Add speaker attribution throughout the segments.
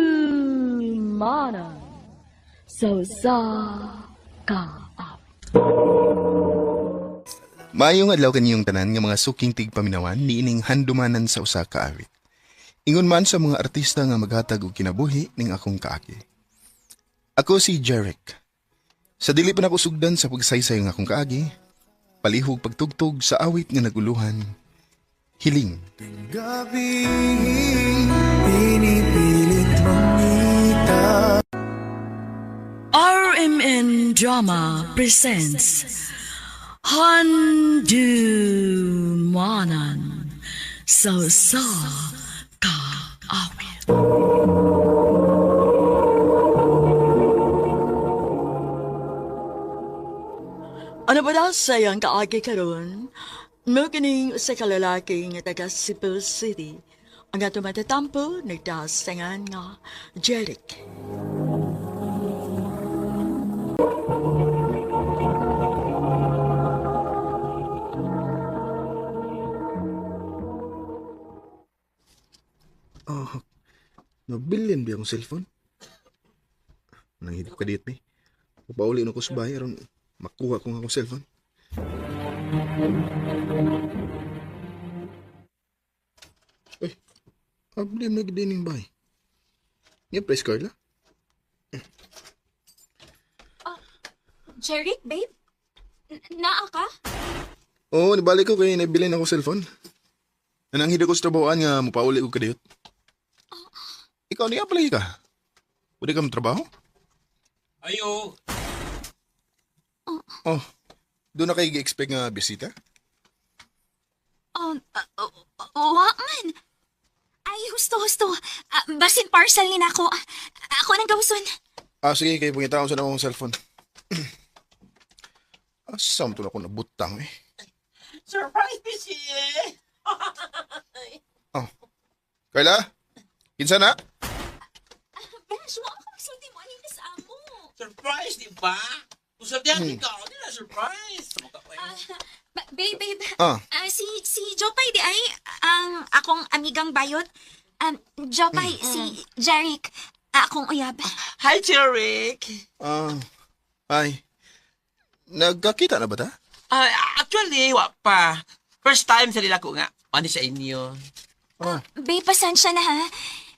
Speaker 1: Handumanan so sa kaawit.
Speaker 2: Maayong adlaw kaniyong tanan nga mga suking tigpaminawan niining handumanan sa usa ka awit. Ingon man sa mga artista nga maghatag og kinabuhi ning akong kaagi. Ako si Jeric. Sa dili pa nako sugdan sa pagsaysay ng akong kaagi, palihog pagtugtog sa awit nga naguluhan, Hiling.
Speaker 3: Gabi, pinipilit mangita.
Speaker 1: RMN Drama presents Handumanan so sa kaawit. Ano ba daw sayang kaagi karon? Mo kining usa ka lalaki nga taga Cebu City ang ato matatampo nagdasangan nga Jeric.
Speaker 2: Nabilin ba akong cellphone? Nanghidip ka dito eh. Papauli na ko sa bahay aron makuha ko nga akong cellphone. Uy, ablim na gid ning bahay. Nga press Carla?
Speaker 4: Jeric, babe? Naa ka?
Speaker 2: Oo, nabalik ko kay nabilin ako cellphone. Nananghid ako sa trabahoan nga mapauli ko kadiyot. Ikaw niya pala ka. Pwede ka trabaho?
Speaker 5: Ayo,
Speaker 2: Oh, doon na kayo expect nga bisita?
Speaker 4: Wa man. Ay, husto. Basin parcel ni nako. Ako nang gawson.
Speaker 2: Sige, kayo pangitaon sa akong cellphone. Asam to na ako nabutang eh.
Speaker 5: surprise busy eh.
Speaker 2: Carla? Kinsa na?
Speaker 4: Besh, wa ka magsulti mo ani sa amo.
Speaker 5: Surprise, di ba? Usabihan ikaw, di na surprise.
Speaker 4: Babe.
Speaker 2: Ah.
Speaker 4: Si Jopay di ay ang akong amigang bayot. Jopay, si Jeric, akong uyab.
Speaker 5: Hi, Jeric.
Speaker 2: Ay. Nagkakita na ba ta?
Speaker 5: Actually, wa pa. First time sa nila ko nga. Ano sa inyo?
Speaker 4: Babe, pasensya na ha.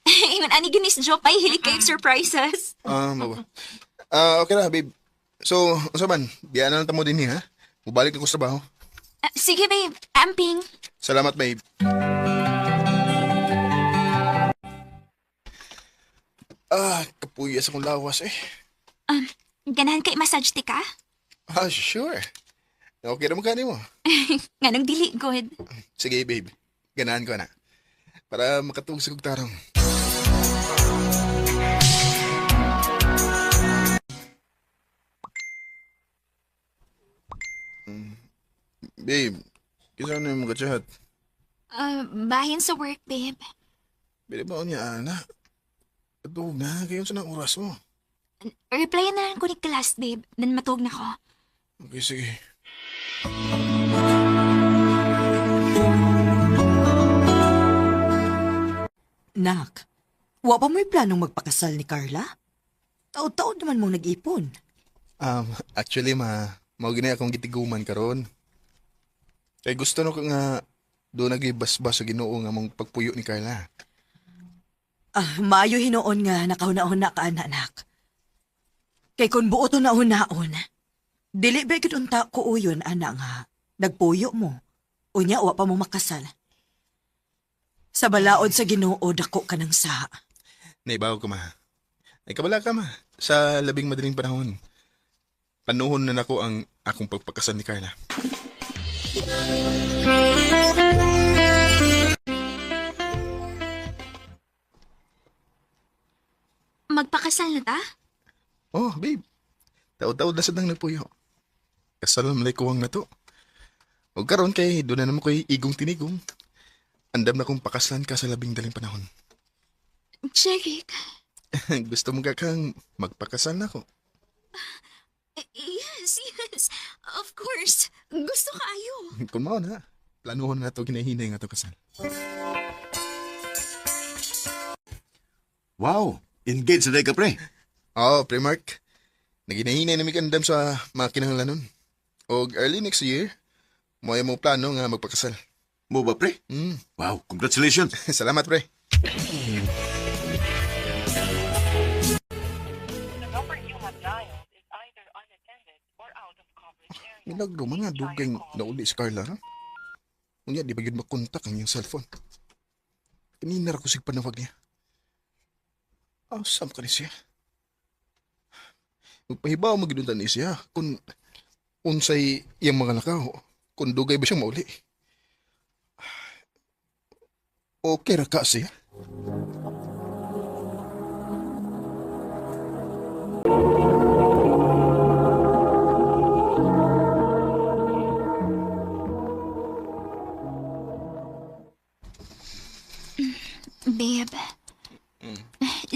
Speaker 4: Ingon ani ginis Jopay, hilig kayong surprises.
Speaker 2: Maba. Okay na, babe. So, unsa man? Diyan na lang tamo din ha? Mubalik na ko sa trabaho.
Speaker 4: Sige, babe. Amping.
Speaker 2: Salamat, babe. Kapuyas akong lawas eh.
Speaker 4: Ganahan kay massage ti ka?
Speaker 2: Sure. Okay na magkani mo.
Speaker 4: Nganong dili good.
Speaker 2: Sige, babe. Ganahan ko na. Para makatug sa kugtarong. Babe, kisa na yung mga chat.
Speaker 4: Bahin sa work, babe.
Speaker 2: Pwede ba niya, ana? Patug na, kayo sa nang oras mo.
Speaker 4: Reply na lang ko ni class, babe. Then matug na ko.
Speaker 2: Okay, sige.
Speaker 6: Nak, wa pa mo'y planong magpakasal ni Carla? Taod-taod naman mong nag-ipon.
Speaker 2: Actually, mao ginay akong gitiguman karon. Kay gusto no ko nga do nagibasbas sa Ginoo nga mong pagpuyo ni Carla.
Speaker 6: Maayo hinoon nga nakahuna-huna ka, anak. Kay kung buo to nauna-on, dili ba gid unta ko uyon, anak nga, nagpuyo mo. Unya, wa pa mo makasal. Sa balaod sa Ginoo, dako ka ng sa.
Speaker 2: Naibaw ko ma. Ay kabala ka ma. Sa labing madaling panahon. Panuhon na nako ang akong pagpakasal ni Carla.
Speaker 4: Magpakasal na ta?
Speaker 2: Oh, babe. Taod-taod na sad nang nagpuyo. Kasal malay kuwang na to. Huwag karon kay doon na naman ko'y igong tinigong. Andam na kong pakaslan ka sa labing daling panahon.
Speaker 4: Jeric.
Speaker 2: Gusto mo ka kang magpakasal na ko.
Speaker 4: Yes. Of course. Gusto ka ayo.
Speaker 2: Kung mao na, planuhon na to ginahinay nga to kasal.
Speaker 7: Wow, engaged na ka, pre.
Speaker 2: Oo, pre Mark. Naginahinay na mi kandam sa mga kinahanglanon. O early next year, mo mo plano nga magpakasal.
Speaker 7: Mo ba, pre? Wow, congratulations.
Speaker 2: Salamat, pre. Milagro mga dugay nauli si Carla, ha? Unya, di ba yun makontak ang iyong cellphone? Kanina ra ko sig panawag niya. Asam ka ni siya. Magpahibaw magiduntan ni siya kung unsay iyang mga nakaw, kung dugay ba siyang mauli. Okay ra ka siya?
Speaker 4: Babe.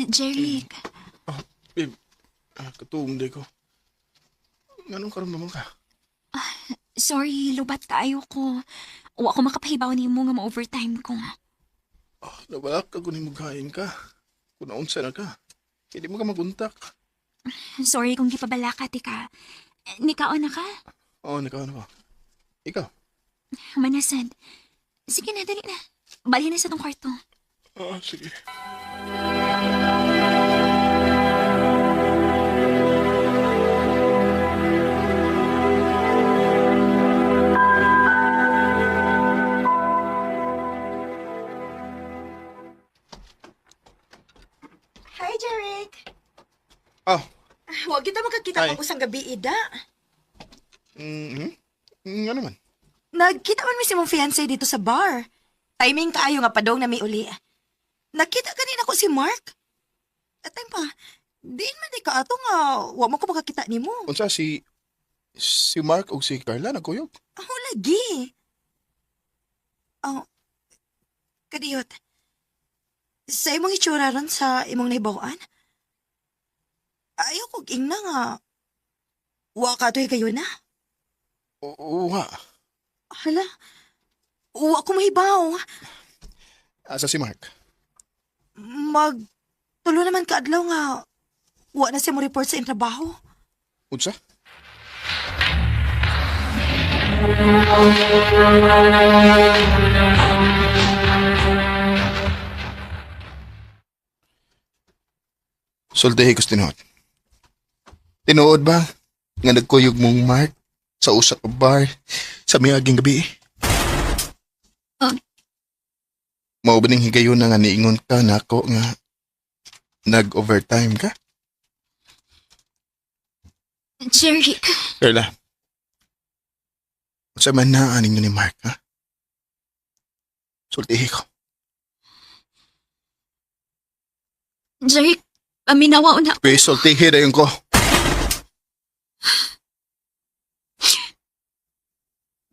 Speaker 4: Jeric.
Speaker 2: Babe, katuong day ko. Anong karamdaman ka?
Speaker 4: Sorry, lubat kaayo ko. Wa ako makapahibaw ni mo nga ma-overtime ko.
Speaker 2: Nabalak ka kung maghain ka. Kung naunsa na ka. Hindi mo ka maguntak.
Speaker 4: Sorry kung gipabala ka, tika. Nikaon na ka?
Speaker 2: Oo, nakaano ko. Ikaw?
Speaker 4: Manasad. Sige na, dali na. Balhin na sa tong kwarto.
Speaker 2: Sige.
Speaker 6: Hi, Jeric.
Speaker 2: Ah,
Speaker 6: Huwag kita magkakita
Speaker 2: Hi.
Speaker 6: pag usang gabi, Ida.
Speaker 2: nga naman.
Speaker 6: Nagkita man mi si mong fiancé dito sa bar. Timing kaayo nga padong na may uli. Nakita kanina ko si Mark. At time pa, diin man di ka ato nga, wa mo ko makakita ni mo.
Speaker 2: Unsa si Mark o si Carla nagkuyog?
Speaker 6: Ako lagi. Oh, kadiyot. Sa imong itsura ron sa imong naibawaan, ayaw kong ingna nga. Wa ka to'y kayo na.
Speaker 2: Oo nga.
Speaker 6: Hala, wa ko mahibaw.
Speaker 2: Asa si Mark?
Speaker 6: Tulo naman kaadlaw nga. Wa na siya mo report sa intrabaho.
Speaker 2: Unsa? Soltehe ko tinuod. Tinuod ba nga nagkuyog mong Mark sa usa ka bar sa miaging gabi? Mao ba ning higayon na nga niingon ka nako nga nag-overtime ka?
Speaker 4: Jeric.
Speaker 2: Carla, sa man na aning ni Mark, ha? Sultihi ko.
Speaker 4: Jeric, paminawa na.
Speaker 2: Please, sultihi na yun ko.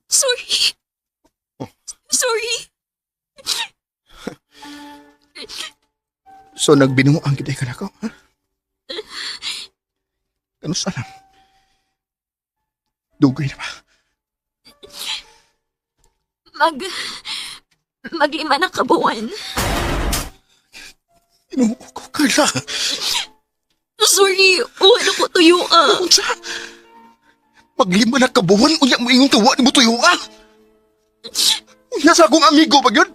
Speaker 4: Sorry. Sorry.
Speaker 2: So, nagbinuang kita ka na ko, ha? Kanusta lang? Dugay na ba?
Speaker 4: Mag-lima na kabuwan.
Speaker 2: Inuho ko, Carla.
Speaker 4: Sorry, uwan ako tuyo ah.
Speaker 2: Unsa? Maglima na kabuhan, unya mo ingong tuwa ni mo tuyo, ha? Unya sa akong amigo ba yun?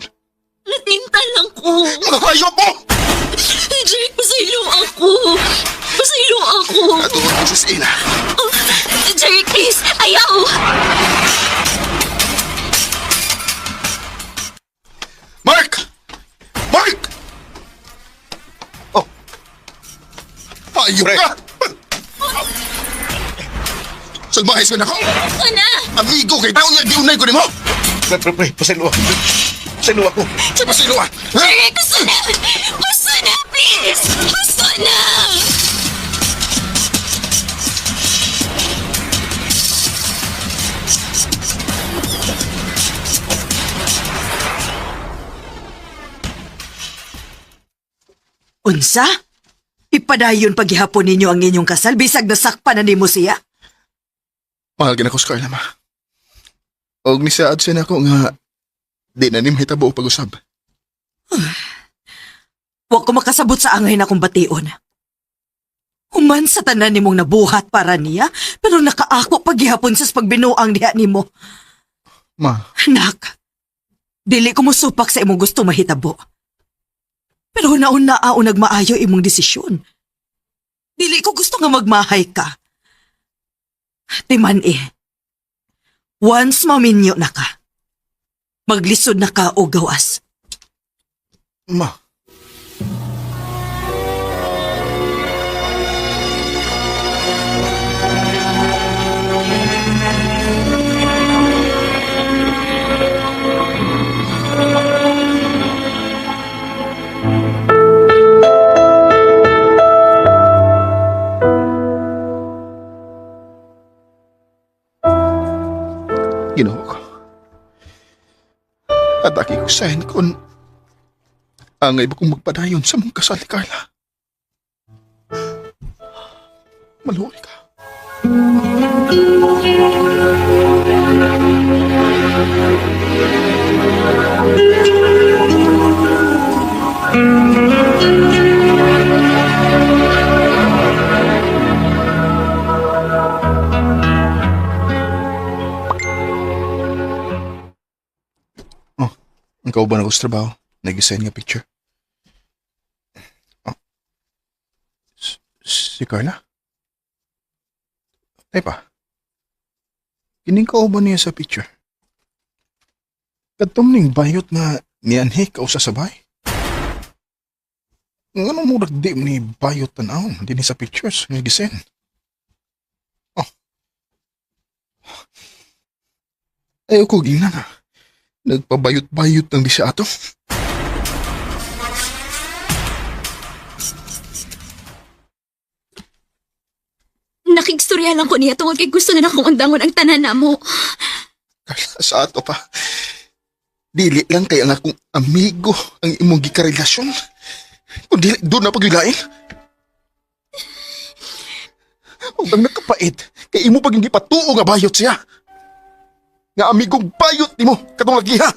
Speaker 4: Natinta lang ko.
Speaker 2: Mga hayop mo!
Speaker 4: Jeric, pasaylo ako. Pasaylo ako.
Speaker 2: Natuwa ko sa sila.
Speaker 4: Jeric, please, ayaw.
Speaker 2: Mark! Mark! Oh. Ayun ka! Salbahis ka na ko!
Speaker 4: Ana,
Speaker 2: Amigo kay tao niya, diunay ko ni mo! Pre, pasiluwa. Pasiluwa ko. Pasiluwa! Ha?
Speaker 4: Jeric, gusto na. Gusto na, please. Gusto na.
Speaker 6: Unsa? Ipadayon paghihapon ninyo ang inyong kasal, bisag nasakpan na nimo siya.
Speaker 2: Mahal ka na ko sa Carla, ma. Og nisaad siya na ako nga di na ni mahitabo o pag-usab.
Speaker 6: Wa ko makasabot sa angay na kong bation. Human sa tanan nimong nabuhat para niya, pero nakaako paghihapon sa pagbinuang diha nimo.
Speaker 2: Ma,
Speaker 6: Anak, dili ko musupak sa imong gusto mahitabo. Pero nauna-ao nagmaayo imong desisyon. Dili ko gusto nga magmahay ka. Timan once maminyo na ka, maglisod na ka o gawas.
Speaker 2: ma. Ginoo ko. At aki ko sahin kung angay ba kong magpadayon sa mong kasal ni Carla. Maluoy ka. Ikaw ba na ko sa trabaho? Nag-send nga picture? Oh. Si Carla? Ay pa. Kining ka ba niya sa picture? Katong ning bayot nga nianhi ka sa sabay? Nga mo nagdi ni bayot tanaw din sa pictures nga gisend. Oh. Ayaw ko gina na. Nagpabayot-bayot ng di siya ato.
Speaker 4: Nakigstorya lang ko niya tungkol kay gusto na akong undangon ang tanan na mo.
Speaker 2: Carla, sa ato pa. Dili lang kay ang akong amigo ang imong gikarelasyon. Kung dili, doon na pagwilain. Huwag ang nakapait, kay imo pag hindi patuo nga bayot siya. Nga amigong bayot ni mo, katong lagiha.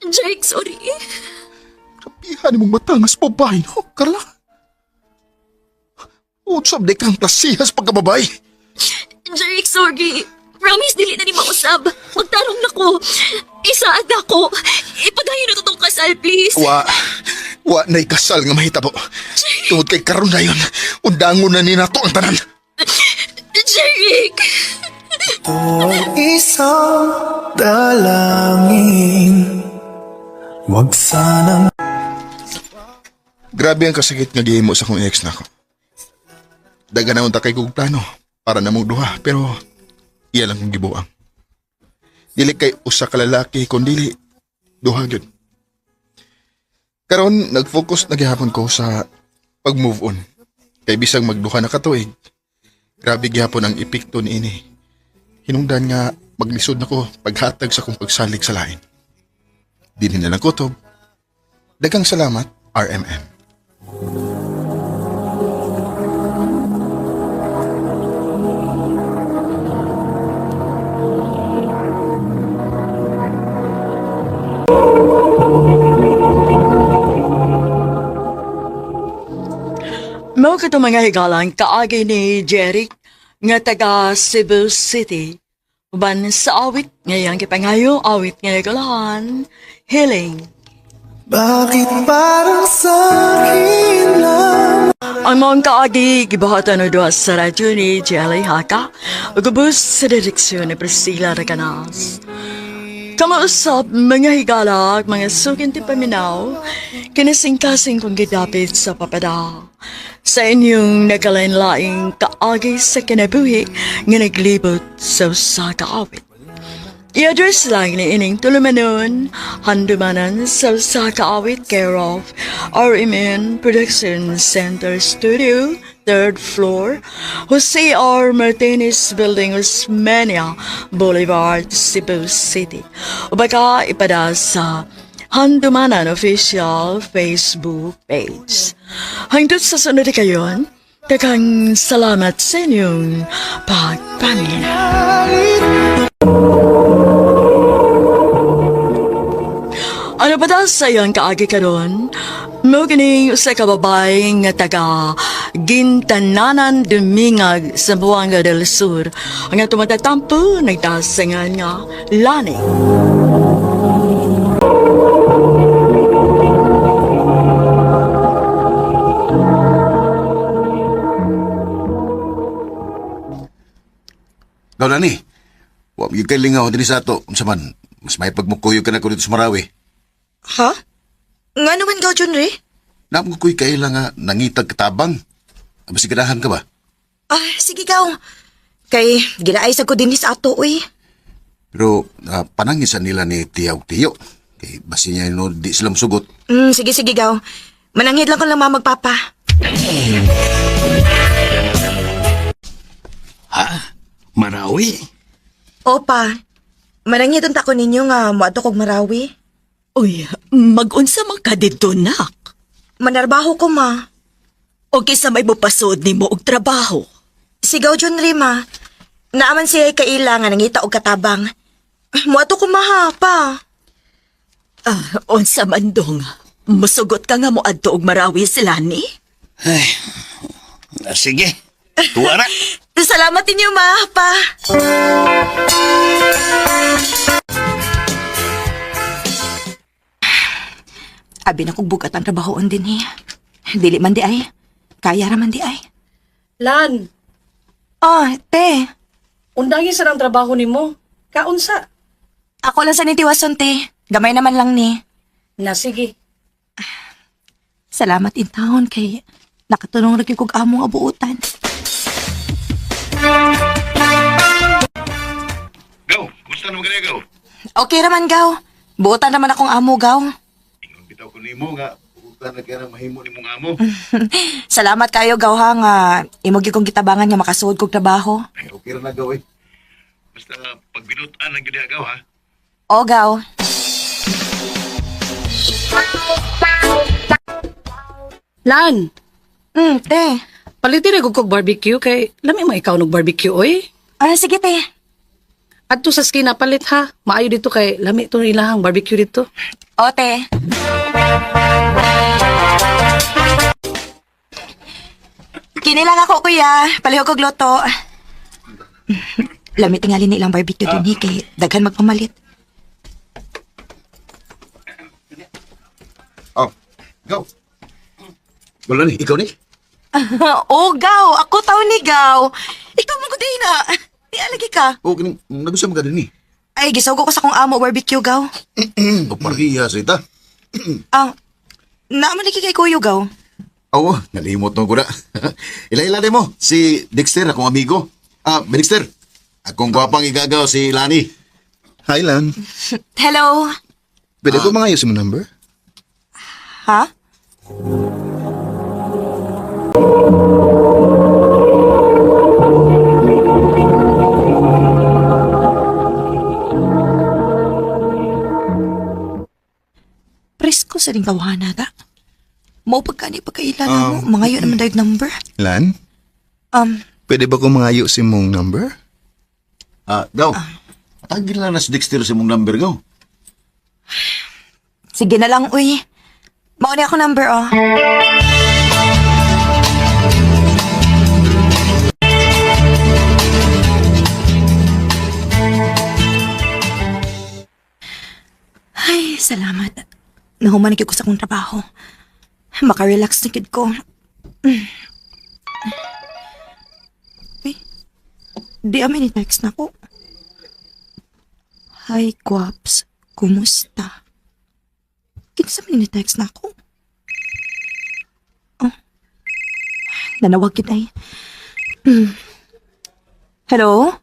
Speaker 4: Jake, sorry.
Speaker 2: Sabihan ni mong matangas babae, no, Carla? Utsab di kang plasihas pagkababay.
Speaker 4: Jake, sorry. Promise, dili na ni mausab. Magtarong na ko. Isaad ako. Ipadayon na itong kasal, please.
Speaker 2: Wa na ikasal nga mahitabo. Tungod kay karon na yun, undangon na ni nato ang tanan.
Speaker 4: Jake!
Speaker 3: o isang dalangin. Huwag sanang
Speaker 2: Grabe ang kasakit nga gihimo sa kong ex nako. Daga na unta kay kong plano para namong duha, pero iya lang kong gibuang. Dili kay usa ka lalaki kundi duha gyud. Karon nag-focus na gihapon ko sa pag-move on. Kay bisag magduha na katuig, grabe gihapon ang epekto niini. Hinungdan nga maglisod nako paghatag sa kong pagsalig sa lain. Dinhi na lang kutob. Daghang salamat, RMM.
Speaker 1: Mao kato mga higalang kaagi ni Jeric nga taga Cebu City. Uban sa awit ngayang kipangayo awit nga nagalahan, Healing.
Speaker 3: bakit parang sa'kin lang
Speaker 1: Ang mga kaagi gibahatan na doon sa radyo ni Jelly Haka ugubos sa direksyon ni Priscilla Raganas. Kamausap mga higala at mga sukinti paminaw, kinasing-kasing kong gidapit sa papada. Sa inyong nagalain-laing kaagi sa kinabuhi nga naglibot sa usa ka awit. I-address lang ni ining tulumanon, handumanan sa usa ka awit care of RMN Production Center Studio, 3rd floor, Jose R. Martinez Building, Osmeña Boulevard, Cebu City. O baka ipada sa Handumanan Official Facebook page. Hangtod sa sunod kayon, daghang salamat sa inyong pagpaminaw. Ano ba daw sayang kaagi karon? Mo kining usa ka babae nga taga Gintananan Dumingag sa Buanga del Sur. Ang atong matatampo nagdasangan nga Lani.
Speaker 7: Daw na ni. Wa yung kay lingaw din sa ato. Unsa man, mas may pagmukuyo ka na ko dito sa Marawi.
Speaker 6: Ha? Nga naman gaw, John Ray?
Speaker 7: Namukuy kay lang nga nangitag katabang. Masigadahan ka ba?
Speaker 6: Ah, sige gaw. Kay, ginaaysa ko din sa ato, uy.
Speaker 7: Pero panangisan nila ni Tiyaw-Tiyo. Kay basi niya no, di sila sugot.
Speaker 6: Sige, gaw. Mananghid lang ko lang magpapa.
Speaker 8: Marawi?
Speaker 6: Opa, mananghid ang tako ninyo nga moadto kog Marawi.
Speaker 9: Uy, mag-unsa man ka dito, nak.
Speaker 6: Manarbaho ko, ma.
Speaker 9: O kisa may mupasod ni mo og trabaho.
Speaker 6: Sigaw, John Ray, ma. Naaman siya kailangan nangita og katabang. Moadto ko, mahapa.
Speaker 9: Unsa man dong, musugot ka nga mo adto og Marawi sila ni?
Speaker 8: Ay, sige. Tuwa na.
Speaker 6: Salamat ninyo, mahapa. Abi na kog bugat ang trabahoon din eh. Dili man di ay. Kaya raman di ay.
Speaker 10: Lan,
Speaker 6: Oh, te.
Speaker 10: undagi sa ng trabaho nimo. Kaunsa?
Speaker 6: Ako lang sa nitiwason, te. Gamay naman lang ni.
Speaker 10: Na sige.
Speaker 6: Salamat in taon kay nakatulong rin kog among abuutan.
Speaker 7: Gaw, kumusta naman ganyan, Gaw?
Speaker 6: Okay raman, gaw. Buutan naman akong amo, gaw.
Speaker 7: Ingon bitaw ko nimo nga, utan na kaya mahimo ni mong amo.
Speaker 6: Salamat kayo, gaw, ha, nga imugi kong kitabangan nga makasuod kog trabaho.
Speaker 7: Ay, okay ra na, Gaw eh. Basta pagbinutan lang yun, Gaw ha.
Speaker 6: O, gaw.
Speaker 10: Lan,
Speaker 6: Te.
Speaker 10: palitin na kog barbecue kay lami mo ikaw ng barbecue, oy.
Speaker 6: Sige, te.
Speaker 10: Adto sa skina palit ha. Maayo dito kay lami to nilahang barbecue dito.
Speaker 6: O, te. Kini lang ako, kuya. Palihog kog loto. Lamit tingali nilang barbecue din, kay daghan magpamalit.
Speaker 7: Oh, Gaw. Wala ni, ikaw ni?
Speaker 6: Oh, gaw. Ako tao ni gaw. Ikaw mo ko din na. Di alagi ka.
Speaker 7: Oh, kining nagusam ka din ni.
Speaker 6: Ay, gisawgo ko sa kong amo barbecue, gaw.
Speaker 7: O pariya sa ita.
Speaker 6: Naaman kay kuyo, gaw.
Speaker 7: Oo, nalimot mo ko na. Ila-ila din mo, si Dexter, akong amigo. Dexter, akong gwapang igagaw si Lani.
Speaker 2: Hi, Lan.
Speaker 6: Hello.
Speaker 2: Pwede ko mga mo number?
Speaker 6: Ha? Presko sa ring kawana ga. Mau pagkani pagkailan mo, mga yun naman dahil number.
Speaker 2: Lan? Pwede ba ko mga mong number?
Speaker 7: Gaw, matagil na si Dexter sa mong number, Gaw.
Speaker 6: Sige na lang, uy. Mauni ako number, oh. Ay, salamat. Nahuman ko sa akong trabaho. Makarelax na kid ko. Uy, di amin ni-text na ko. Hi, Guaps. Kumusta? Kinsa man ni-text na ako? Oh. Nanawag kita eh. Hello?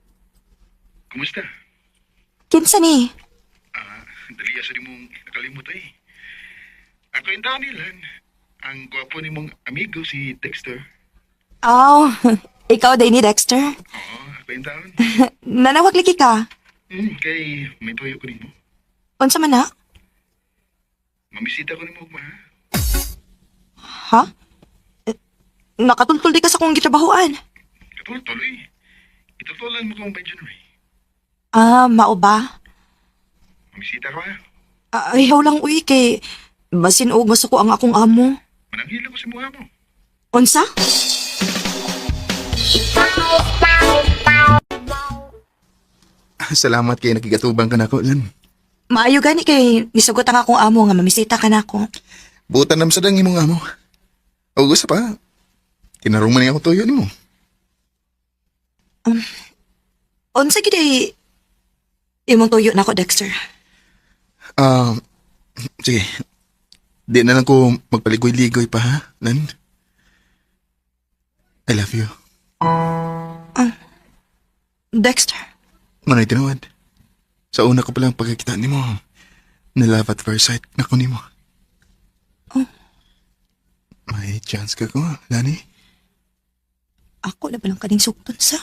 Speaker 7: Kumusta?
Speaker 6: Kinsa ni?
Speaker 7: Dali asa ni mong nakalimot eh. Ako yung Danilan. Ang gwapo ni mong amigo si Dexter.
Speaker 6: Oh, ikaw din ni Dexter?
Speaker 7: Oo, ako yung taon.
Speaker 6: Nanawag lagi ka?
Speaker 7: Kay may tuyo ko ni mo.
Speaker 6: Unsa man na?
Speaker 7: Mamisita ko ni mo, ma.
Speaker 6: Ha? Nakatultol di ka sa kong gitrabahoan.
Speaker 7: Katuloy. Itutulan mo kong by January.
Speaker 6: Mao ba?
Speaker 7: Mamisita ka ba?
Speaker 6: Ayaw lang uy kay basin og masuko ang akong amo.
Speaker 7: Mananghila ko si mga mo.
Speaker 6: Unsa?
Speaker 2: Salamat kay nakigatubang ka nako, Lan.
Speaker 6: Maayo gani kay gisugot ang akong amo nga mamisita ka nako.
Speaker 2: Butan nam sadang imong amo. O gusto pa, kinarong man ako tuyo nimo.
Speaker 6: Unsa gid ay imong tuyo nako, Dexter?
Speaker 2: Sige. Di na lang ko magpaligoy-ligoy pa, ha, Lan? I love you.
Speaker 6: Dexter,
Speaker 2: Manoy tinawad. Sa una ko palang pagkakita ni mo, na love at first sight na ko ni mo. May chance ka ko, Lani?
Speaker 6: ako na balang kaning sukton sa.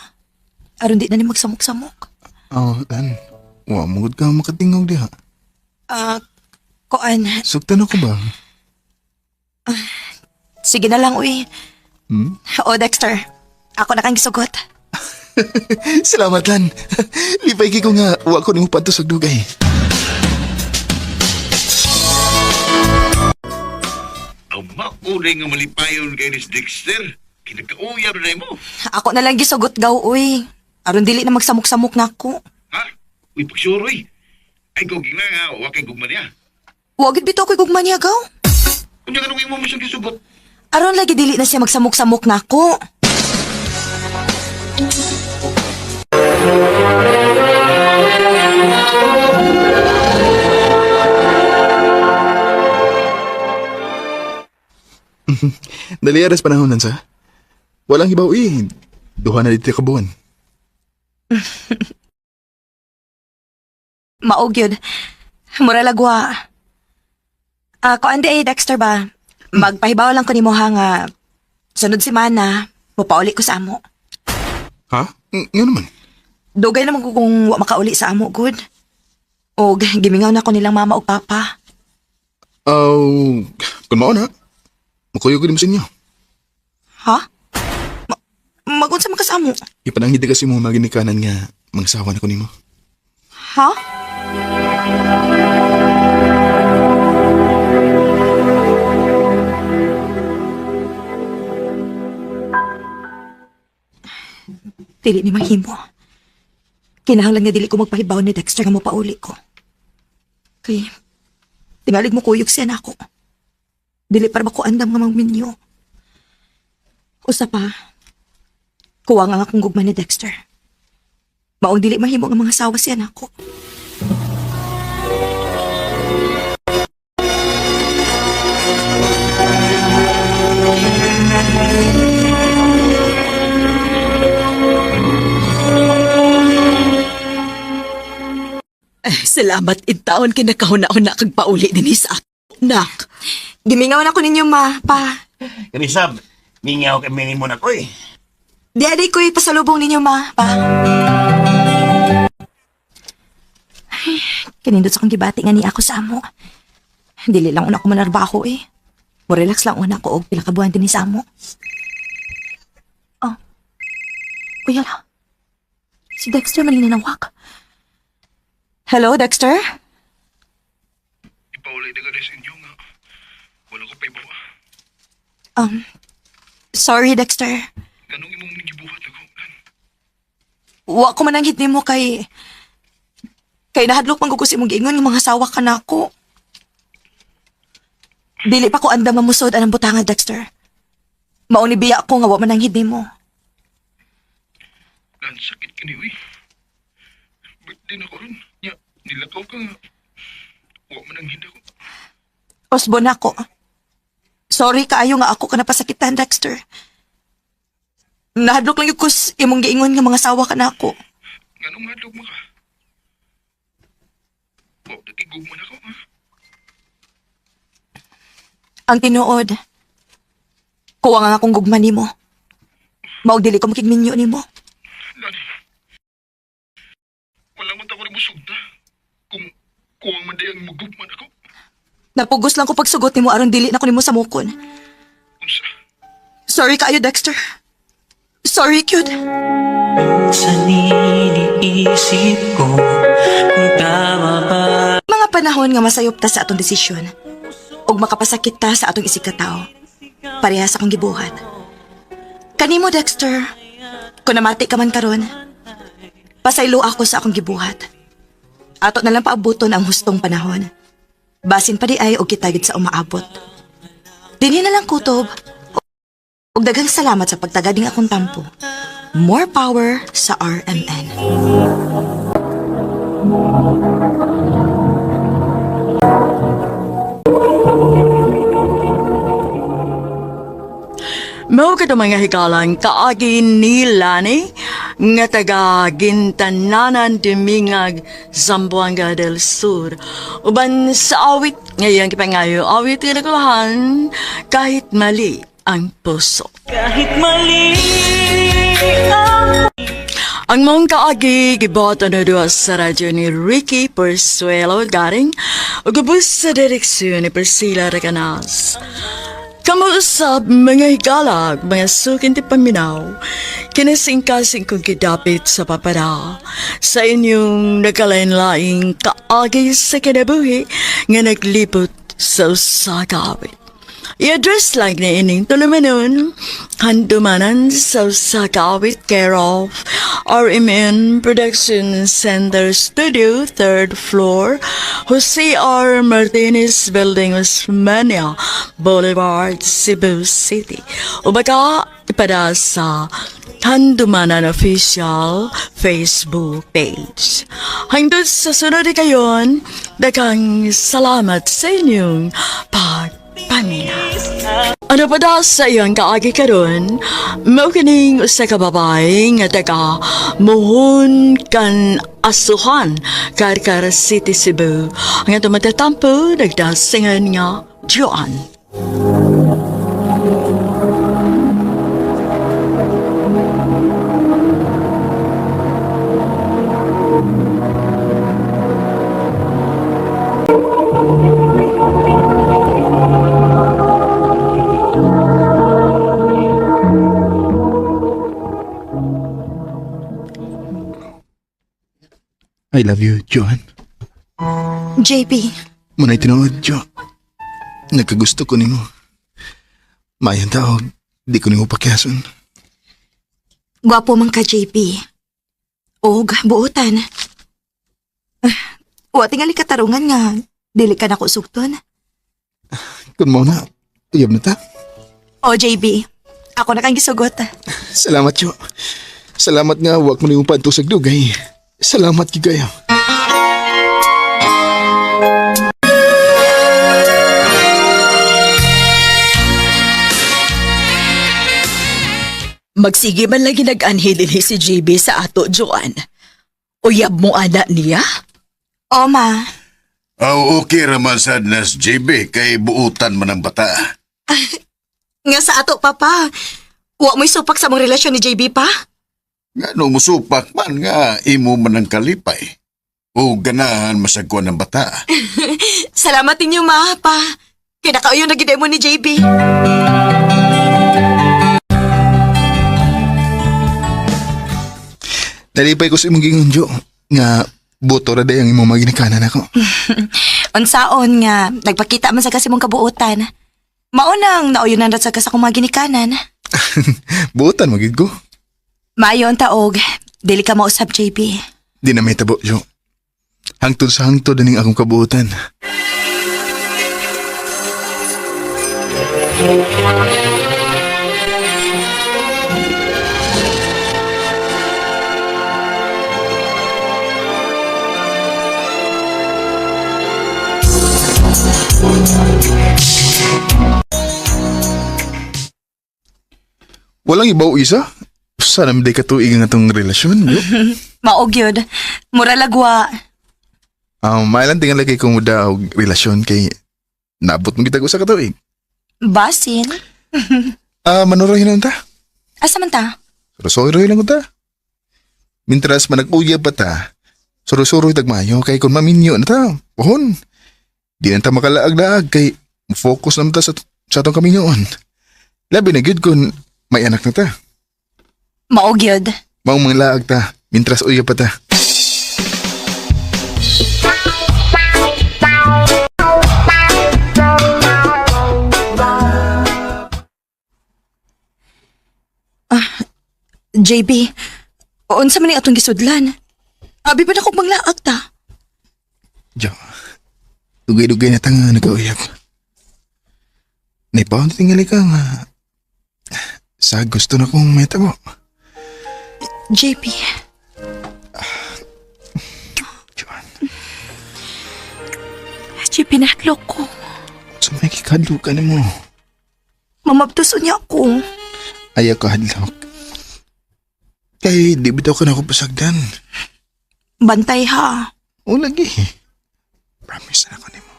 Speaker 6: Aron di na ni magsamok-samok.
Speaker 2: Lan. Mugod ka makatingog diha.
Speaker 6: Koan,
Speaker 2: Sugtan ako ba?
Speaker 6: sige na lang uy.
Speaker 2: Hmm?
Speaker 6: O Dexter, ako na kang gisugot.
Speaker 2: Salamat, Lan. Lipay ko nga, wa ko ni mo patusog dugay.
Speaker 8: Ang maulay nga malipayon kay Miss Dexter. Kinagkauyab na mo.
Speaker 6: Ako na lang gisugot gaw uy. Aron dili na magsamok-samok nako.
Speaker 8: Ha? Uy, pagsuroy. Ay, kung gina nga, wakay gugman niya.
Speaker 6: Wa gid bitaw koy gugma niya gaw.
Speaker 8: Kung niya kanong imo mo siyang gisugot.
Speaker 6: Aron lagi dili na siya magsamok-samok nako.
Speaker 2: Dali aras panahon nan sa. Walang ibaw duha na dito ka buwan.
Speaker 6: Maog yun. Mura lagwa. Ako ande Dexter ba? Magpahibaw lang ko ni mo ha nga sunod semana, mupauli ko sa amo.
Speaker 2: Ha? Nga naman.
Speaker 6: Dugay naman ko kung wa makauli sa amo, good. O gimingaw na ko nilang mama o papa.
Speaker 2: Kung mao na, makuyo ko din mo sa inyo.
Speaker 6: Ha? Magunsa man ka sa amo?
Speaker 2: Ipananghid kasi mo maginikanan nga mangsawa na ko nimo.
Speaker 6: Ha? Dili ni mahimo. Kinahanglan nga dili ko magpahibaw ni Dexter nga mopauli ko. Kay, tingalig mo kuyog siya na ako. Dili para ba ko andam nga magminyo. Usa pa, kuha nga akong gugma ni Dexter. Maong dili mahimo nga mga asawa siya na ako.
Speaker 9: Salamat intaon kinakahuna-una kag pauli din sa ako, nak.
Speaker 6: Gimingaw na ko ninyo, ma, pa.
Speaker 8: Kanisab, mingaw kami ni mo na ko eh.
Speaker 6: Di ko'y pasalubong ninyo, ma, pa. Ay, kinindot sa kong gibati nga ni ako sa amo. Dili lang una ko manarbaho eh. Mo-relax lang una ko og pila ka buwan din ni sa amo. Oh. Kuya la. Si Dexter maninanawak. Hello, Dexter?
Speaker 8: Ipaulay na ka sa inyo nga. Wala ko pa ibawa.
Speaker 6: Sorry, Dexter.
Speaker 8: Ganong imong nigibuhat ako.
Speaker 6: Wa ko mananghid nimo kay nahadlok man ko si imong giingon nga mga sawa ka nako. Dili pa ko andam nga musod anang butangan, Dexter. Mao ni biya ko nga wa mananghid nimo.
Speaker 8: Lan, sakit ka ni, uy. Ba't di na ko ron? Ya, nilakaw ka nga. Huwag man ang hindi ko.
Speaker 6: Osbon ako. Sorry kaayo nga ako ka napasakitan, Dexter. Nahadlok lang yung kus imong giingon nga mga sawa ka nako.
Speaker 8: Ganong hadlog mo ka? Huwag nakigug mo na ako, ha?
Speaker 6: Ang tinuod, kuha nga akong gugma nimo. Maog dili ko makigminyo nimo.
Speaker 8: Lani, wala man ako rin musugda. Kung kuwang man dayang magugman ako.
Speaker 6: Napugos lang ko pagsugot nimo aron dili na ko nimo samukon.
Speaker 8: Unsa?
Speaker 6: Sorry kaayo, Dexter. Sorry, cute.
Speaker 3: Minsan iniisip ko kung tama ba
Speaker 6: Mga mga panahon nga masayop ta sa atong desisyon ug makapasakit ta sa atong isikataw. Parehas akong gibuhat. Kanimo, Dexter, kung namati ka man karon, pasaylo ako sa akong gibuhat. Ato na lang paabuton ang hustong panahon. Basin pa di ay og kitagid sa umaabot. Dinhi na lang kutob. Ug daghang salamat sa pagtagading akong tampo. More power sa RMN.
Speaker 1: Mao ka mga hikalang kaagi ni Lani nga taga Gintananan Dumingag, Zamboanga del Sur. Uban sa awit ngayong kipangayo, awit kinakulahan kahit mali ang puso. Kahit mali ang mong kaagi giboto na doon sa radyo ni Ricky Persuelo garing o gubos sa direksyon ni Priscilla Recanas. Kamuusap mga higalag, mga sukin ti paminaw, kinasingkasing kong kidapit sa papada sa inyong nakalain-laing kaagi sa kinabuhi nga naglipot sa usagawit. I-address lang na ining tulumanon, handumanan sa usagawit care of RMN Production Center Studio, 3rd floor, Jose R. Martinez Building, Osmania Boulevard, Cebu City. O baka ipada sa Handumanan Official Facebook page. Hanggang sa sunod kayon, daghang salamat sa inyong pagpaminaw. Ano pa da sa iyang kaagi karon, maukining sa kababay nga taga Muhon kan Asuhan, Karkar City, Cebu. Ang ito matatampo, nagdasingan nga Joan.
Speaker 2: I love you, Joan.
Speaker 6: JP,
Speaker 2: Muna'y tinuod, Jo. Nagkagusto ko nimo. Mayan tao, di ko nimo pakyason.
Speaker 6: gwapo man ka, JP. Og, buutan. Wa tingali katarungan nga, dili ka na ko sugton.
Speaker 2: Kung mo na, uyab na ta.
Speaker 6: O, JP, ako na kang gisugot.
Speaker 2: Salamat, Jo. Salamat nga, wag mo nimo pantusag dugay. Salamat gigayo.
Speaker 9: Magsige man lagi nag-anhi din si JB sa ato, Joan. Uyab mo anak niya?
Speaker 6: O, ma.
Speaker 7: Okay raman sad nas JB kay buutan man ang bata.
Speaker 6: Nga sa ato, papa. Wa mo'y supak sa mong relasyon ni JB pa?
Speaker 7: Nga no musupak man nga imo man ang kalipay. O ganahan masagwan ng bata.
Speaker 6: Salamat ninyo, ma, pa. Kinakauyo na gide mo ni JB.
Speaker 2: Nalipay ko sa imong gingon, Jo. Nga, buto ra day ang imong maginikanan ako.
Speaker 6: Unsaon nga, nagpakita man sa kasi mong kabuutan. Maunang nauyunan rat sa kas akong mga ginikanan.
Speaker 2: Buutan magid ko.
Speaker 6: Maayon taog, dili ka mausap, JP.
Speaker 2: Di na may tabo, Jo. Hangtod sa hangtod aning akong kabuutan. Walang ibaw isa? Sana may katuig nga itong relasyon, Jo.
Speaker 6: Maog yun. Mura lagwa.
Speaker 2: Mailan tinggal lagi kong muda og relasyon kay nabot mo kita ko sa katuig.
Speaker 6: Basin?
Speaker 2: Manuroy lang ta.
Speaker 6: Asa man ta?
Speaker 2: Surusuroy lang ko ta. Mintras manag-uya pa ta, surusuroy tagmayo kay kung maminyo na ta. Pohon. Di na ta makalaag-laag kay focus naman ta sa atong kaminyoon. Labi na gyud kung may anak na ta.
Speaker 6: Maog yun.
Speaker 2: Maong mga laag ta, mintras uya pa ta.
Speaker 6: JB, unsa man ni atong gisudlan? Abi ba na kong manglaag ta?
Speaker 2: Jo, dugay-dugay na tanga nag-uyab. Naipaon tingali ka nga. Sa gusto na kong may tabo.
Speaker 6: JB,
Speaker 2: Joan,
Speaker 6: JB nahlok ko.
Speaker 2: sa may kikadlo ka na mo.
Speaker 6: Mamabtuso niya ako.
Speaker 2: Ayaw ka hadlok. Kay di bitaw ka na ako pasagdan.
Speaker 6: Bantay ha.
Speaker 2: O lagi. Promise na ako ni mo.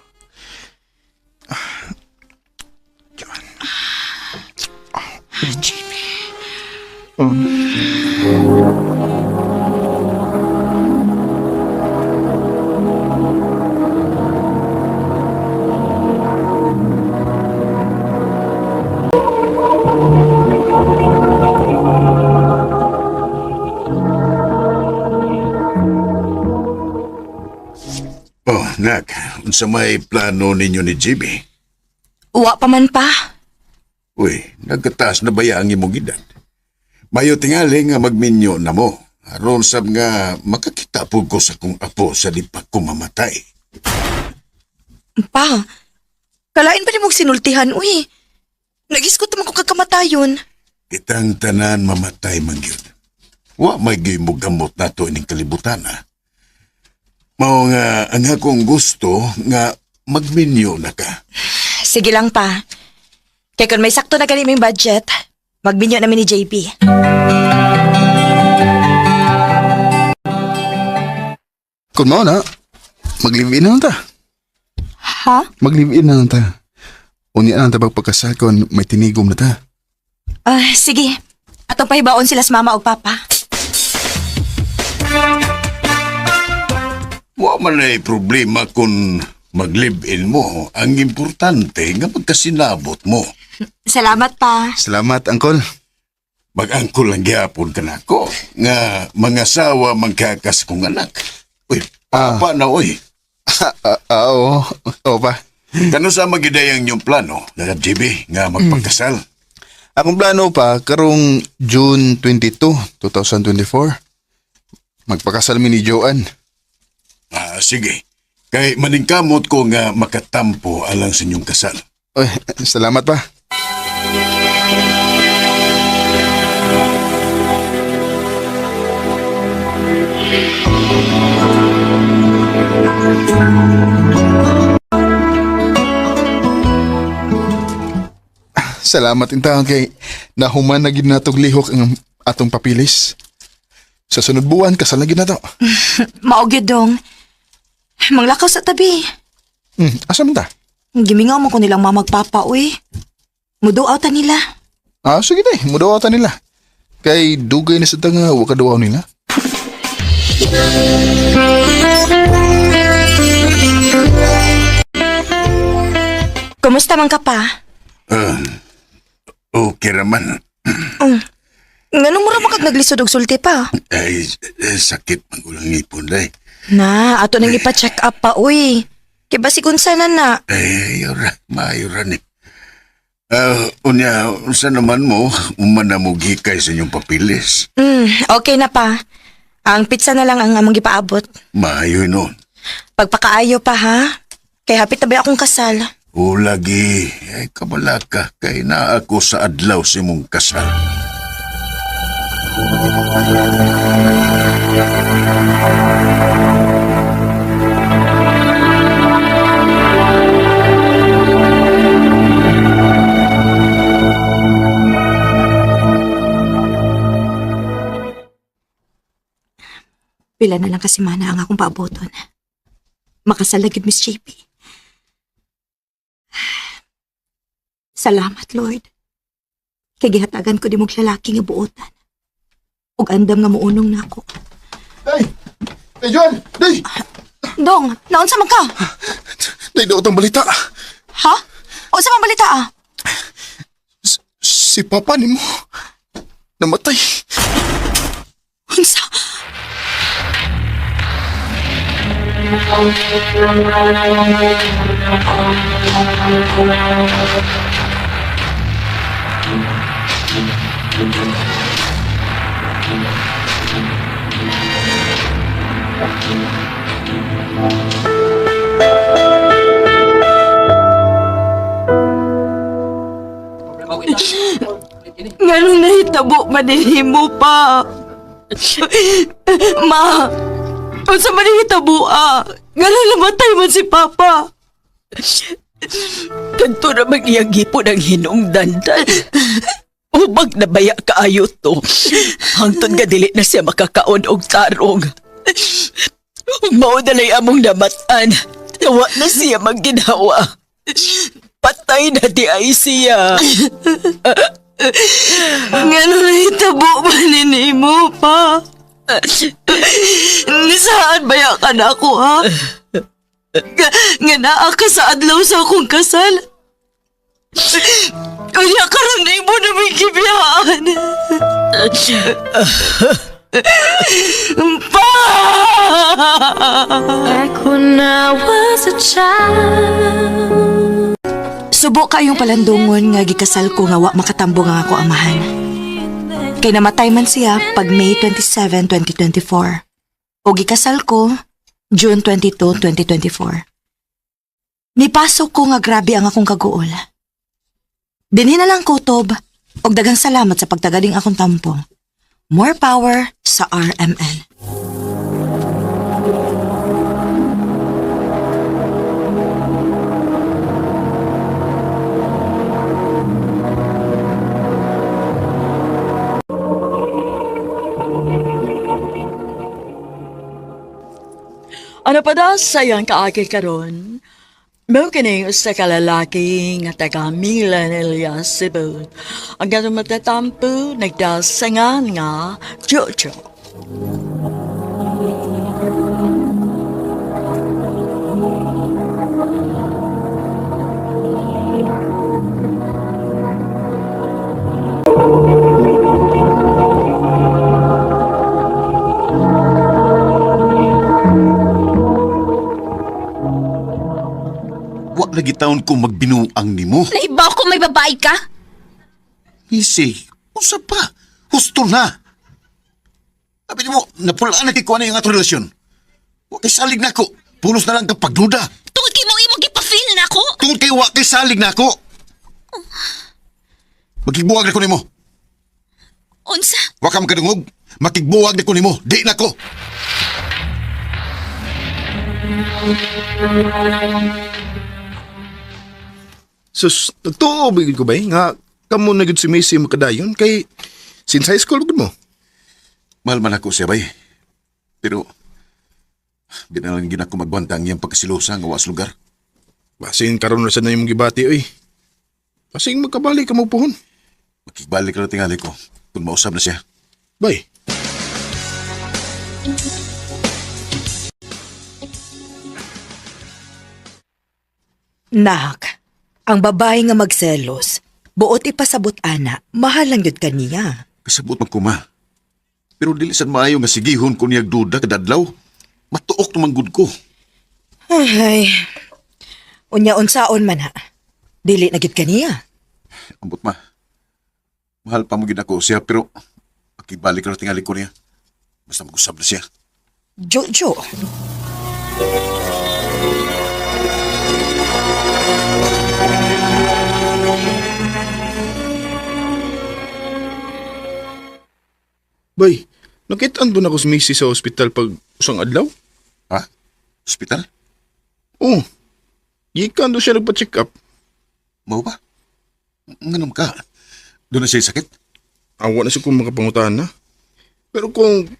Speaker 2: Joan.
Speaker 6: JB.
Speaker 7: Oh, nak, unsa may plano ninyo ni JB?
Speaker 6: Wa pa man pa.
Speaker 7: Uy, nagkataas na baya ang imong edad. Mayo tingali nga magminyo na mo. Aron sab nga makakita po ko sa kong apo sa di pa ko mamatay.
Speaker 6: Pa, kalain pa ni mong sinultihan, uy. Nagiskot naman ko kakamatayon.
Speaker 7: Kitang tanan mamatay man gyud. Wa may mo gamot nato ining kalibutan ha. Mao nga ang akong gusto nga magminyo na ka.
Speaker 6: Sige lang pa. Kaya kung may sakto na galing yung budget, magbinyo namin ni JP.
Speaker 2: Kung mo na, mag-live-in na lang ta.
Speaker 6: Ha?
Speaker 2: Mag-live-in na lang ta. Unya na lang ta pagpagkasal kung may tinigom na ta.
Speaker 6: Sige. Atong pahibaon sila sa mama o papa.
Speaker 7: Wa man ay problema kung mag-live-in mo. Ang importante nga magkasinabot mo.
Speaker 6: Salamat pa.
Speaker 2: Salamat, Uncle.
Speaker 7: Mag-angkol lang gyapon ka nako nga mga sawa magkakas kong anak. Uy, papa na uy.
Speaker 2: Oo. Oo pa.
Speaker 7: Kano sa magidayang yung plano, JB, nga magpagkasal?
Speaker 2: Akong plano pa, karong June 22, 2024. Magpakasal mi ni Joanne.
Speaker 7: Sige. Kay maningkamot ko nga makatampo alang sa inyong kasal.
Speaker 2: Oy, salamat pa. Salamat intang kay nahuman na gid natong lihok ang atong papilis. Sa sunod buwan kasal na gid nato.
Speaker 6: Maogyod dong. Manglakaw sa tabi.
Speaker 2: Asa man ta?
Speaker 6: Gimingaw mo ko nilang mamagpapa, uy. Muduaw ta nila.
Speaker 2: Sige day, mudaw ta nila. Kay dugay na sa tanga wa kaduaw nila.
Speaker 6: Kumusta man ka pa?
Speaker 7: Okay raman.
Speaker 6: Nganong mura makag naglisod og sulti pa?
Speaker 7: Ay, sakit man ulang ipon day.
Speaker 6: Na, ato nang ipa-check up pa, uy. Kaya basi kung sana na.
Speaker 7: Ay, maayo ra ni. Unya, unsa naman mo, umanamugi kay sa inyong papilis.
Speaker 6: Okay na pa. Ang pizza na lang ang among gipaabot.
Speaker 7: Maayo nun.
Speaker 6: Pagpakaayo pa, ha? Kay hapit na ba akong kasal?
Speaker 7: O lagi, ay kabala ka kay naa ako sa adlaw sa imong kasal.
Speaker 6: Pila na lang kasi mana ang akong paaboton. Makasal na gid, Miss JP. Salamat, Lord. Kay gihatagan ko di mong lalaki nga buotan. Ug andam nga muunong na ako.
Speaker 2: Day! Day, Joan! Day!
Speaker 6: Dong, naunsa man ka?
Speaker 2: Day, daw itong balita.
Speaker 6: Ha? O sa man balita ah?
Speaker 2: Si Papa ni mo namatay.
Speaker 6: Unsa? Nganong nahitabo manihimo pa? Ma, unsa man nahitabo Nganong namatay man si Papa?
Speaker 9: Kanto na iyang hipon ang hinungdan. Ubag na baya kaayo to. Hangtod nga dili na siya makakaon og tarong. Mao dalay among namatan. Tawa na siya magginhawa. Patay na di ay siya.
Speaker 6: Nganong nahitabo manihimo pa? Nisaan baya ka na ako, ha? Nga naa ka sa adlaw sa akong kasal. Kaya karon na mo na may gibihaan. Pa!
Speaker 4: Back when I was a child.
Speaker 6: Subo kayong palandungon nga gikasal ko nga wa makatambong ang ako amahan. Kay namatay man siya pag May 27, 2024. O gikasal ko June 22, 2024. Nipasok ko nga grabe ang akong kaguol. Dinhi na lang kutob og daghang salamat sa pagtagaling akong tampo. More power sa RMN.
Speaker 1: Ano pa daw sayang kaagi karon? Mao kining usa ka lalaki nga taga Milanilla, Cebu. Ang ganun matatampo nagdasangan nga Jojo.
Speaker 7: Wa lagi taon ko magbinuang nimo.
Speaker 4: Naibaw ko may babae ka?
Speaker 7: Isi, usa pa. Husto na. Sabi mo, napulaan na kikuha na yung atong relasyon. Wa kay salig na ko. Pulos na lang ka pagduda.
Speaker 4: Tungod kay mo imong gipafeel na ko?
Speaker 7: Tungod kay wa kay salig na ko. Makigbuwag na ko nimo.
Speaker 4: Unsa?
Speaker 7: Wa ka makadungog. Makigbuwag na ko nimo. Di na ko.
Speaker 2: Sus, nagtuo bigid ko ba nga kamo na gud si Macy makadayon kay since high school gud mo.
Speaker 7: Mahal man ako siya, bay. Pero, di na lang gina ko magbantang yung pagkasilosa ng awas lugar.
Speaker 2: Basin karon na sa na yung gibati oy. Basing magkabalik ka mo pohon.
Speaker 7: Makigbalik na tingali ko kung mausap na siya.
Speaker 2: Bay.
Speaker 6: Nak, ang babae nga magselos, buot ipasabot ana, mahal lang yun kaniya.
Speaker 7: Kasabot man ko, ma. Pero dili sad maayo nga sigihon ko niyag duda kadadlaw. Matuok naman gud ko.
Speaker 6: Ay, unya-unsaon man ha. Dili na gid kaniya.
Speaker 7: Ambot, ma. Mahal pa mo gid ako siya pero makibalik na tingali ko niya. Basta mag-usap na siya.
Speaker 6: Jojo.
Speaker 2: Bay, nakitaan doon ako si Macy sa ospital pag usang adlaw?
Speaker 7: Ha? Hospital?
Speaker 2: Oo. Gikan doon siya nagpa-check up.
Speaker 7: Mau ba? Nganom ka? Doon na siya sakit?
Speaker 2: Awa na siya kung makapangutaan na. Pero kung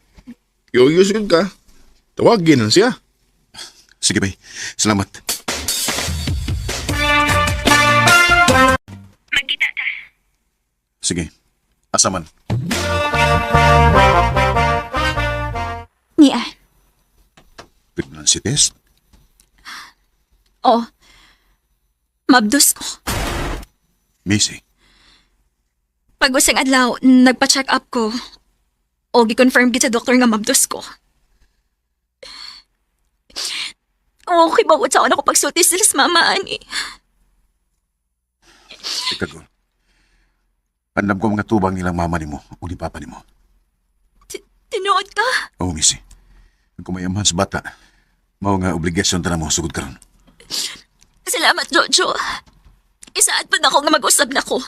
Speaker 2: curious ka, tawagin na siya.
Speaker 7: Sige, bay. Salamat.
Speaker 4: Magkita ta.
Speaker 7: Sige. Asaman.
Speaker 4: Nia.
Speaker 7: Pregnancy test?
Speaker 4: Oh. Mabdus ko.
Speaker 7: Macy.
Speaker 4: Pag usang adlaw, nagpa-check up ko. O gi-confirm gid sa doktor nga mabdus ko. Okay ba sa ako pagsulti sila sa mama, ani?
Speaker 7: Ikaw. Pandam ko mga tubang nilang mama nimo o ni papa nimo.
Speaker 4: Salamat ka.
Speaker 7: Oo, Missy. Kung may amahan sa bata, mao nga obligasyon ta na mo sugod karon.
Speaker 4: Salamat, Jojo. Isaad pa na ako nga mag-usab na ko.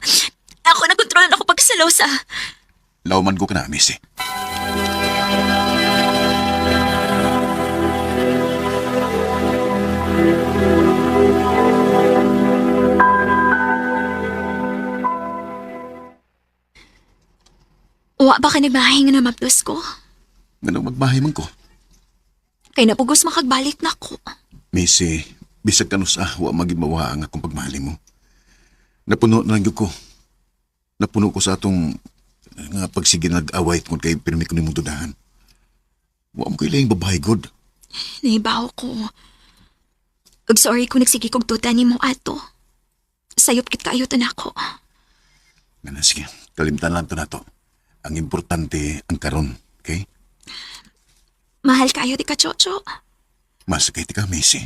Speaker 4: Ako na kontrol na ako pagkasalaw sa...
Speaker 7: Lauman ko ka na, Missy.
Speaker 4: Wa ba ka nagmahay nga na maplos ko?
Speaker 7: Ganang magbahay man ko.
Speaker 4: Kay napugos makagbalik na ko.
Speaker 7: Missy, bisag ka sa wa magimawa ang akong pagmahali mo. Napuno na lang yun ko. Napuno ko sa atong nga pagsige nag-away kung kay pirmi ko ni mong dudahan. Wa mo kailang babae, God.
Speaker 4: Nahibaw ko. Ug sorry kung nagsige kog tuta ni mo ato. Sayop kit kayo to nako.
Speaker 7: Nga sige, kalimtan lang to na to. Ang importante ang karon, okay?
Speaker 4: Mahal kayo di ka, Jojo.
Speaker 7: Masakit ka, Missy.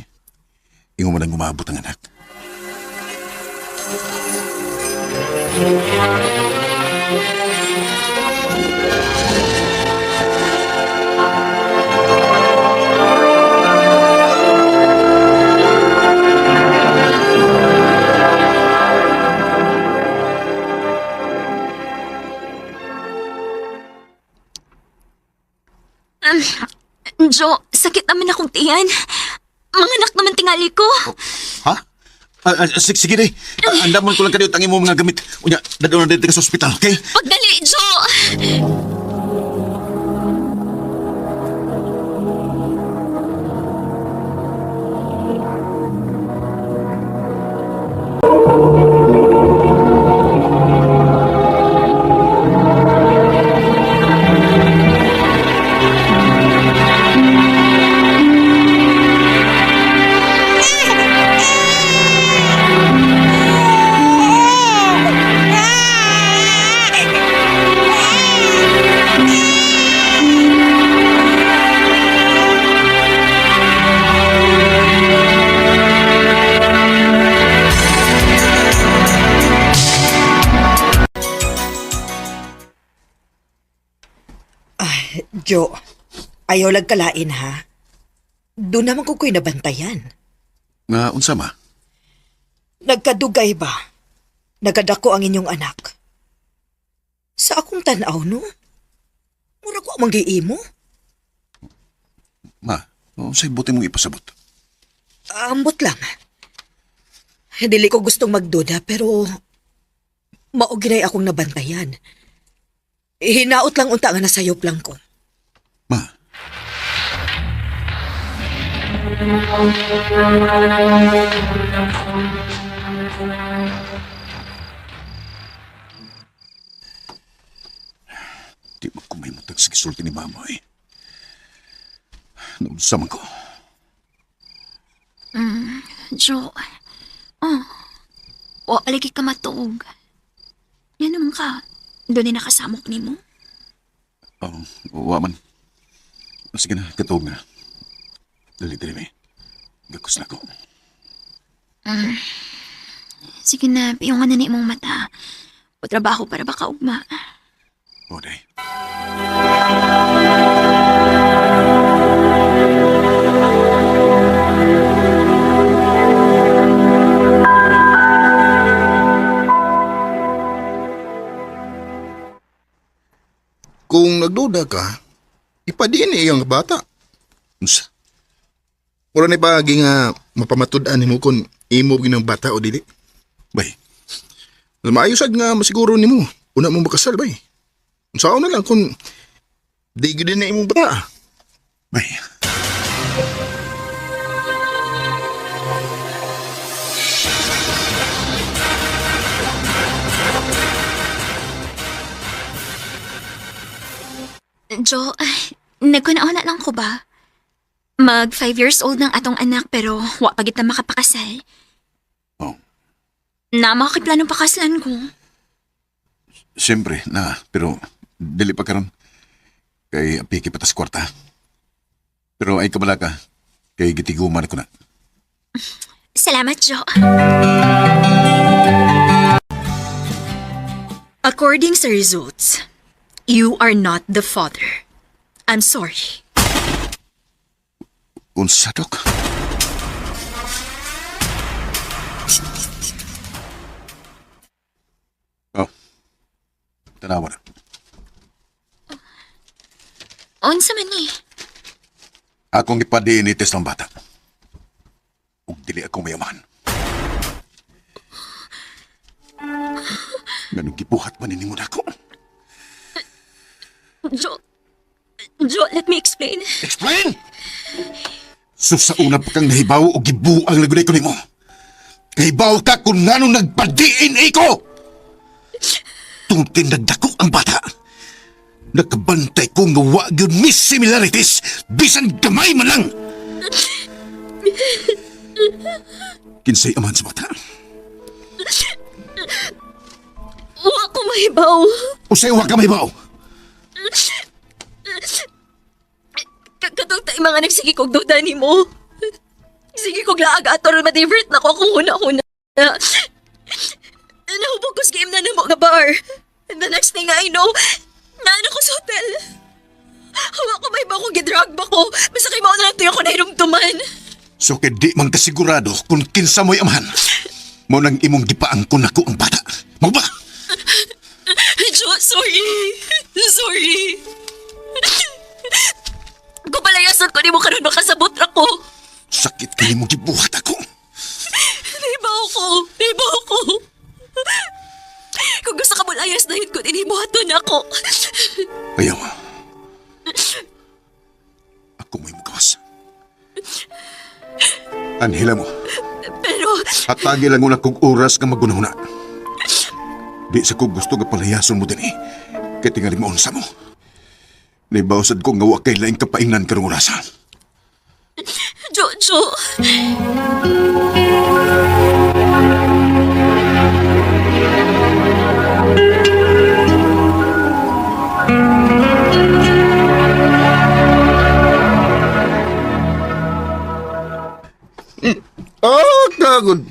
Speaker 7: Ingo mo nang umabot ang anak.
Speaker 4: Jo, sakit naman akong tiyan. Mga anak naman tingali ko.
Speaker 7: Ha? Sige day. Andamon ko lang kayo tangin mo mga gamit. Unya, dadon na dito ka sa ospital, okay?
Speaker 4: Pagdali, Jo!
Speaker 6: Jo, ayaw lag kalain ha. Doon naman ko ko'y nabantayan.
Speaker 7: Nga, unsa ma?
Speaker 6: Nagkadugay ba? Nagadako ang inyong anak. Sa akong tanaw, no? Mura ko amang giimo.
Speaker 7: Ma, unsay buti mong ipasabot?
Speaker 6: Ambot lang. Dili ko gustong magduda, pero mauginay akong nabantayan. Hinaot lang unta nga nasayop lang ko.
Speaker 7: Ma, di mo kumimutag sa gisulti ni Mama eh. Naunsa man ko.
Speaker 4: Jo. O, alagi ka matuog. Yan naman ka. Doon na nakasamok ni mo.
Speaker 7: Wa man. Sige na, katog na. Dali-dali may. Gakos na ko.
Speaker 4: Sige na, piyungan na ni mong mata. O trabaho para baka ugma.
Speaker 7: O, day.
Speaker 2: Kung nagduda ka, ipadiin iyang bata.
Speaker 7: Unsa?
Speaker 2: Mura na ipagi nga mapamatud-an mo kung imo ginang bata o dili.
Speaker 7: Bay,
Speaker 2: Maayosad nga masiguro ni mo. Una mong makasal, bay. Unsaon na lang kung di gid na imong bata.
Speaker 7: bay.
Speaker 4: Jo, nagkunaon na lang ko ba? Mag 5 years old ng atong anak pero wa pa kita makapakasal.
Speaker 7: Oh,
Speaker 4: Na makakiplanong pakaslan ko.
Speaker 7: siyempre na, pero dili pa karon. Kay apiki patas kwarta. Pero ay kabala ka, kay gitiguman ko na.
Speaker 4: Salamat, Jo. According sa results, you are not the father. I'm sorry.
Speaker 7: Unsa, Dok? Oh. Tanawa na.
Speaker 4: Unsa man ni?
Speaker 7: Akong ipa-DNA-test ng bata. Ug dili ako mayaman. Ganun gibuhat man ninyo na ako.
Speaker 4: Jo, let me explain.
Speaker 7: Explain! So sa una pa kang nahibaw o gibu ang lagunay ko nimo. Nahibaw ka kung nganong nagpa-DNA ko! Tungtin nagdako ang bata. Nakabantay ko nga wa gyud mis similarities bisan gamay man lang. Kinsay aman sa bata?
Speaker 4: Wa ko mahibaw.
Speaker 7: Usay wa ka mahibaw?
Speaker 4: Katong tayo mga nagsige kong duda ni mo. Sige kong laag ato rin ma-divert na ko kung huna-huna. Nahubog ko sa game na namo nga bar. And the next thing I know, naan ako sa hotel. Hawa ko may ba kong gidrag ba ko. Basta kay mauna lang tuyo ko na hinumduman.
Speaker 7: So kay di man kasigurado kung kinsa mo'y amahan. Mo nang imong gipaang kun ako ang bata. Mo ba?
Speaker 4: Jo, sorry. Sorry. Kupalayasan ko ni mo karon makasabot ra ko.
Speaker 7: Sakit kay mo gibuhat ako.
Speaker 4: Nahibaw ko. Kung gusto ka mo layas na yun ko, inimuhaton ako.
Speaker 7: Ayaw. Ako mo'y mugawas. Anhila mo.
Speaker 4: Pero,
Speaker 7: Hatagi lang una kong oras nga magunahuna. Di sa ko gusto nga palayason mo din eh. Kaya tingaling maunsa mo. Naibawsad ko nga wa kay laing kapaingnan karong orasan.
Speaker 4: Jo.
Speaker 11: Kagod.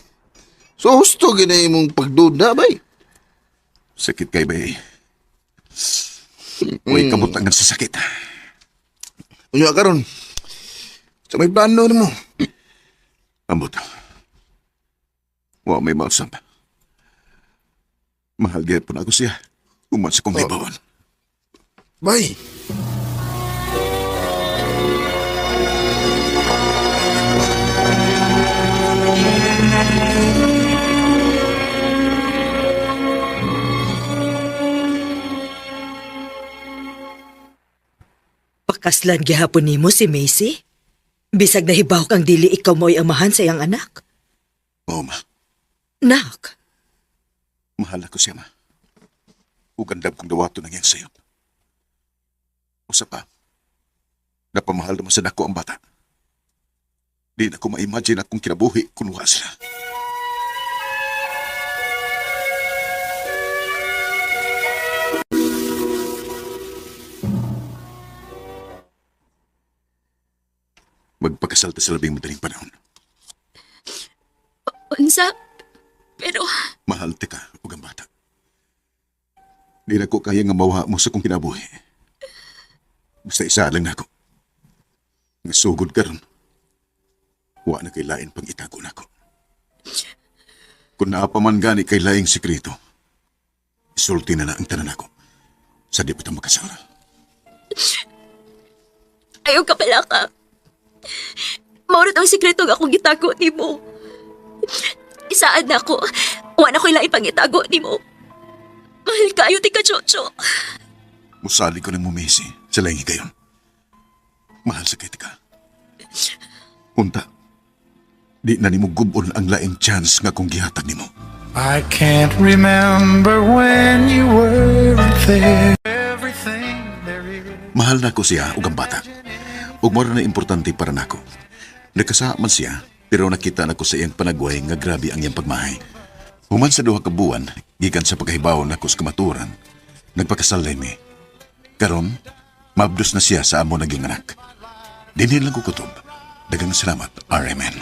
Speaker 11: So, gusto ginay mong pagduda, bay?
Speaker 7: Sakit kay bay. Uy, kabutangan sa sakit.
Speaker 11: Unya karon. Sa may plano mo.
Speaker 7: Ambot. Wa may mausap. Mahal gaya po na ako siya. Uman sa kong hibawan.
Speaker 11: Bay.
Speaker 6: Pakaslan gihapon nimo si Macy? Bisag nahibaw kang dili ikaw mo'y amahan sa iyang anak?
Speaker 7: Oo, ma.
Speaker 6: Nak,
Speaker 7: Mahal ako siya, ma. Ugandam kong dawato ng iyang sayop. Usa pa, napamahal naman sa dako ang bata. Di na ko ma-imagine akong kinabuhi kung wala sila. Magpakasalta sa labing madaling panahon.
Speaker 4: Unsa? Pero,
Speaker 7: Mahal te ka, ug ang bata. Di na ko kaya nga mawaha mo sa kong kinabuhi. Basta isa lang na ako. Nasugod ka ron. Wa na kay lain pang itago na ako. Kung naapaman gani kay laing sikreto, isulti na ang tanan ako. Sa di pa ito makasal.
Speaker 4: ayaw ka pala ka. Maunod ang sikreto nga akong gitago ni mo. Isaan na ako. Wala na ko'y lain pang itago ni mo. Mahal ka, ayaw ti ka, Jojo.
Speaker 7: Musali ko ng mumisi sa laing higayon. Mahal sa kay ka. Unta, di na ni mo gubon ang laing chance nga kung gihatag ni mo.
Speaker 3: I can't remember when you weren't there. Everything there is.
Speaker 7: Mahal na ko siya ug ang bata. Ug mora na importante para nako. Nakasa man siya, pero nakita na ko sa iyang panagway nga grabe ang iyang pagmahay. Human sa duha ka buwan, gikan sa pagkahibaw nako sa kamaturan, nagpakasalay mi. Karon, mabdos na siya sa amo naging anak. Dinhin lang ko kutob. Dagang salamat, RMN.